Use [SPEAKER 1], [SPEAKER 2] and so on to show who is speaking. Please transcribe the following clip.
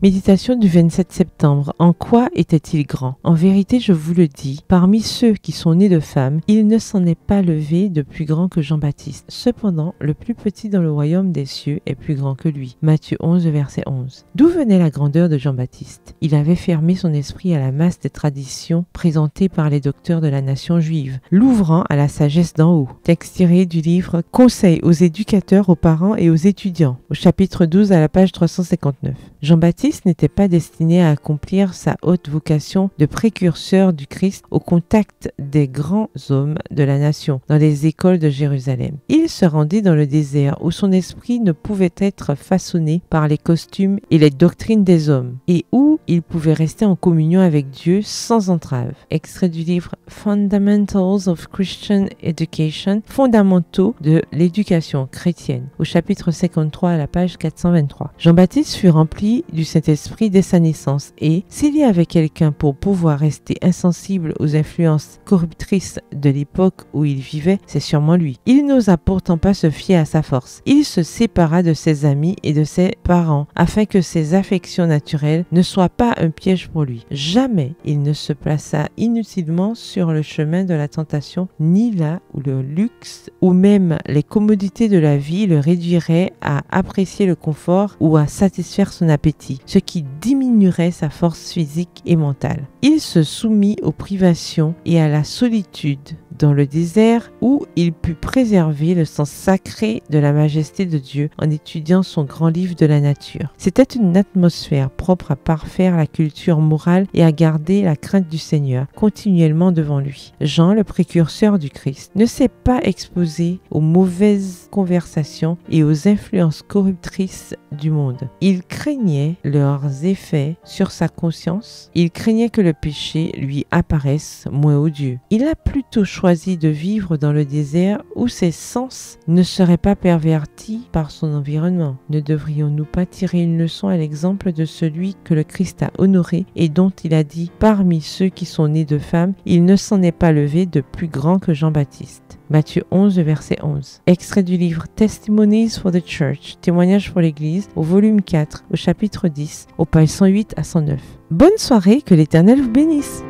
[SPEAKER 1] Méditation du 27 septembre. En quoi était-il grand? En vérité, je vous le dis, parmi ceux qui sont nés de femmes, il ne s'en est pas levé de plus grand que Jean-Baptiste. Cependant, le plus petit dans le royaume des cieux est plus grand que lui. Matthieu 11, verset 11. D'où venait la grandeur de Jean-Baptiste? Il avait fermé son esprit à la masse des traditions présentées par les docteurs de la nation juive, l'ouvrant à la sagesse d'en haut. Texte tiré du livre Conseils aux éducateurs, aux parents et aux étudiants, au chapitre 12 à la page 359. Jean-Baptiste n'était pas destiné à accomplir sa haute vocation de précurseur du Christ au contact des grands hommes de la nation dans les écoles de Jérusalem. Il se rendit dans le désert où son esprit ne pouvait être façonné par les costumes et les doctrines des hommes et où il pouvait rester en communion avec Dieu sans entrave. Extrait du livre Fundamentals of Christian Education, fondamentaux de l'éducation chrétienne, au chapitre 53 à la page 423. Jean-Baptiste fut rempli du Saint-Esprit dès sa naissance et, s'il y avait quelqu'un pour pouvoir rester insensible aux influences corruptrices de l'époque où il vivait, c'est sûrement lui. Il n'osa pourtant pas se fier à sa force. Il se sépara de ses amis et de ses parents afin que ses affections naturelles ne soient pas un piège pour lui. Jamais il ne se plaça inutilement sur le chemin de la tentation, ni là où le luxe ou même les commodités de la vie le réduiraient à apprécier le confort ou à satisfaire son appétit, ce qui diminuerait sa force physique et mentale. Il se soumit aux privations et à la solitude dans le désert où il put préserver le sens sacré de la majesté de Dieu en étudiant son grand livre de la nature. C'était une atmosphère propre à parfaire la culture morale et à garder la crainte du Seigneur continuellement devant lui. Jean, le précurseur du Christ, ne s'est pas exposé aux mauvaises conversations et aux influences corruptrices du monde. Il craignait leurs effets sur sa conscience. Il craignait que le péché lui apparaisse moins odieux. Il a plutôt choisi de vivre dans le désert où ses sens ne seraient pas pervertis par son environnement. Ne devrions-nous pas tirer une leçon à l'exemple de celui que le Christ a honoré et dont il a dit « Parmi ceux qui sont nés de femmes, il ne s'en est pas levé de plus grand que Jean-Baptiste ». Matthieu 11, verset 11. Extrait du livre Testimonies for the Church, témoignages pour l'Église, au volume 4, au chapitre 10, aux pages 108 à 109. Bonne soirée, que l'Éternel vous bénisse.